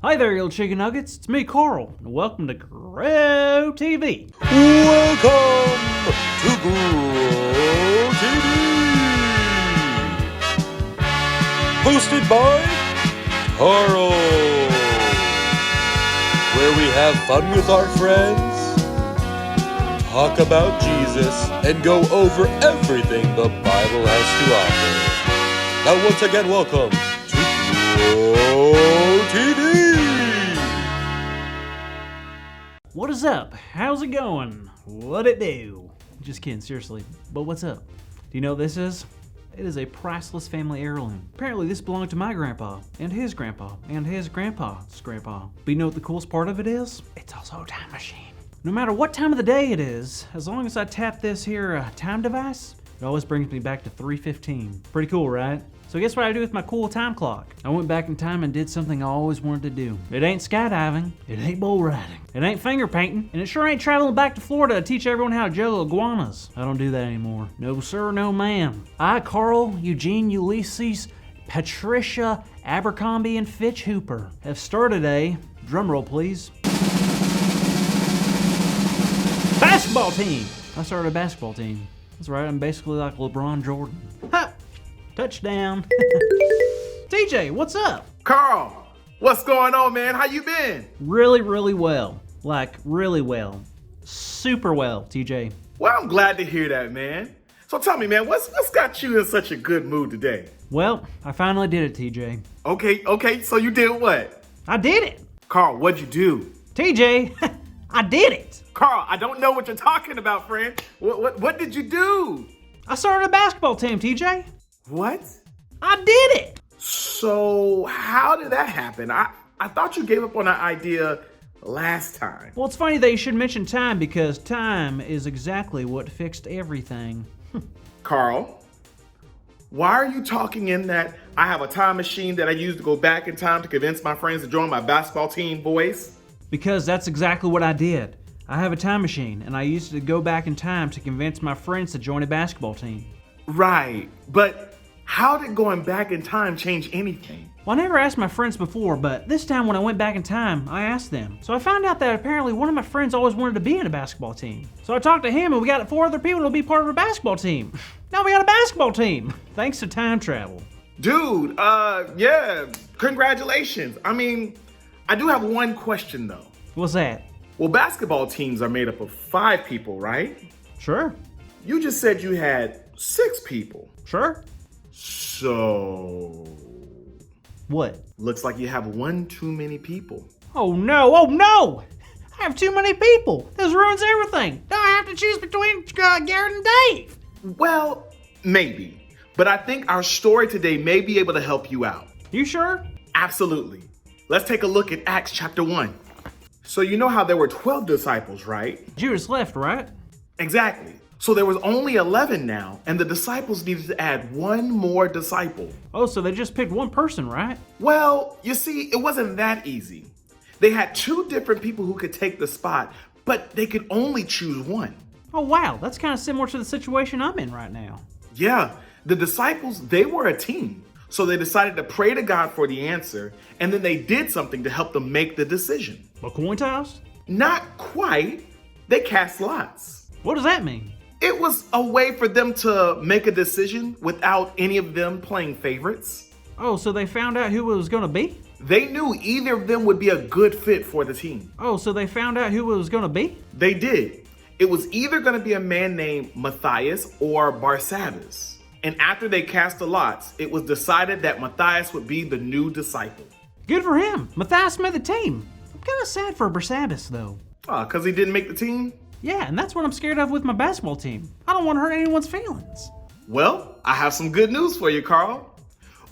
Hi there, you old chicken nuggets. It's me, Carl, and welcome to Grow TV. Welcome to Grow TV, hosted by Carl, where we have fun with our friends, talk about Jesus, and go over everything the Bible has to offer. Now, once again, welcome to Grow TV. What is up? How's it going? What it do? Just kidding, seriously. But what's up? Do you know what this is? It is a priceless family heirloom. Apparently this belonged to my grandpa, and his grandpa, and his grandpa's grandpa. But you know what the coolest part of it is? It's also a time machine. No matter what time of the day it is, as long as I tap this here time device, it always brings me back to 3:15. Pretty cool, right? So guess what I do with my cool time clock? I went back in time and did something I always wanted to do. It ain't skydiving, it ain't bull riding, it ain't finger painting, and it sure ain't traveling back to Florida to teach everyone how to juggle iguanas. I don't do that anymore. No sir, no ma'am. I, Carl, Eugene, Ulysses, Patricia, Abercrombie, and Fitch Hooper have started a, drumroll please, basketball team. I started a basketball team. That's right, I'm basically like LeBron Jordan. Ha! Touchdown. TJ, what's up? Carl, what's going on, man? How you been? Really, really well. Like, really well. Super well, TJ. Well, I'm glad to hear that, man. So tell me, man, what's got you in such a good mood today? Well, I finally did it, TJ. Okay, so you did what? I did it. Carl, what'd you do? TJ, I did it. Carl, I don't know what you're talking about, friend. What did you do? I started a basketball team, TJ. What? I did it. So how did that happen? I thought you gave up on that idea last time. Well, it's funny that you should mention time because time is exactly what fixed everything. Carl, why are you talking in that I have a time machine that I use to go back in time to convince my friends to join my basketball team voice? Because that's exactly what I did. I have a time machine and I used it to go back in time to convince my friends to join a basketball team. Right, but how did going back in time change anything? Well, I never asked my friends before, but this time when I went back in time, I asked them. So I found out that apparently one of my friends always wanted to be in a basketball team. So I talked to him and we got 4 other people to be part of a basketball team. Now we got a basketball team, thanks to time travel. Dude, yeah, congratulations. I mean, I do have one question though. What's that? Well, basketball teams are made up of 5 people, right? Sure. You just said you had 6 people. Sure. So, What? looks like you have one too many people. Oh no! I have too many people. This ruins everything. Now I have to choose between Garrett and Dave. Well, maybe. But I think our story today may be able to help you out. You sure? Absolutely. Let's take a look at Acts chapter 1. So you know how there were 12 disciples, right? Judas left, right? Exactly. So there was only 11 now, and the disciples needed to add one more disciple. Oh, so they just picked one person, right? Well, you see, it wasn't that easy. They had 2 different people who could take the spot, but they could only choose one. Oh wow, that's kind of similar to the situation I'm in right now. Yeah, the disciples, they were a team. So they decided to pray to God for the answer, and then they did something to help them make the decision. A coin toss? Not quite. They cast lots. What does that mean? It was a way for them to make a decision without any of them playing favorites. Oh, so they found out who it was going to be? They knew either of them would be a good fit for the team. Oh, so they found out who it was going to be? They did. It was either going to be a man named Matthias or Barsabbas. And after they cast the lots, it was decided that Matthias would be the new disciple. Good for him. Matthias made the team. I'm kind of sad for Barsabbas, though. Because he didn't make the team? Yeah, and that's what I'm scared of with my basketball team. I don't want to hurt anyone's feelings. Well, I have some good news for you, Carl.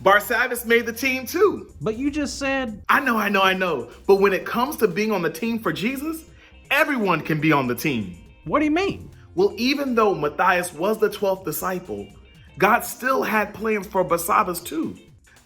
Barsabbas made the team too. But you just said... I know. But when it comes to being on the team for Jesus, everyone can be on the team. What do you mean? Well, even though Matthias was the 12th disciple, God still had plans for Barsabbas too.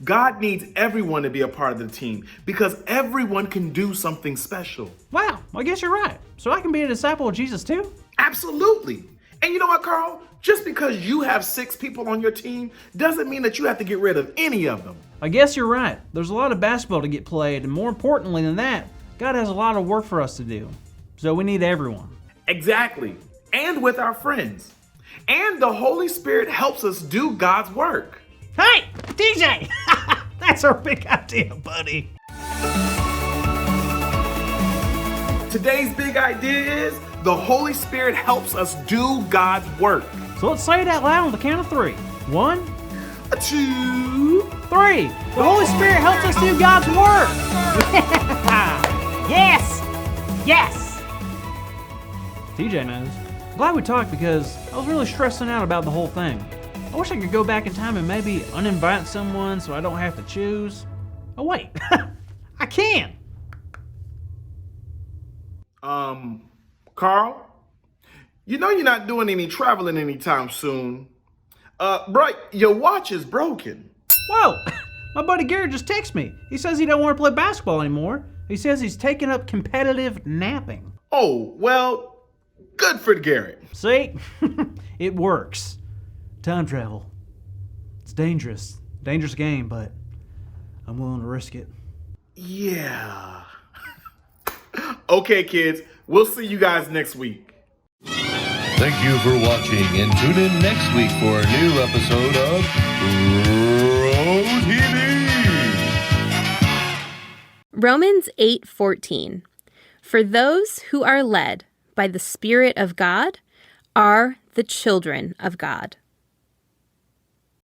God needs everyone to be a part of the team because everyone can do something special. Wow, I guess you're right. So I can be a disciple of Jesus too? Absolutely. And you know what, Carl? Just because you have 6 people on your team doesn't mean that you have to get rid of any of them. I guess you're right. There's a lot of basketball to get played, and more importantly than that, God has a lot of work for us to do. So we need everyone. Exactly. And with our friends. And the Holy Spirit helps us do God's work. Hey, DJ! That's our big idea, buddy. Today's big idea is the Holy Spirit helps us do God's work. So let's say it out loud on the count of 3. 1, 2, 3. The Holy Spirit helps us do God's work. Yes! Yes! TJ knows. Glad we talked because I was really stressing out about the whole thing. I wish I could go back in time and maybe uninvite someone so I don't have to choose. Oh wait, I can. Carl, you know you're not doing any traveling anytime soon. Bro, your watch is broken. Whoa, my buddy Garrett just texted me. He says he don't want to play basketball anymore. He says he's taking up competitive napping. Oh, well, good for Garrett. See, it works. Time travel. It's dangerous. Dangerous game, but I'm willing to risk it. Yeah. Okay, kids, we'll see you guys next week. Thank you for watching, and tune in next week for a new episode of Pro TV. Romans 8:14. For those who are led by the Spirit of God are the children of God.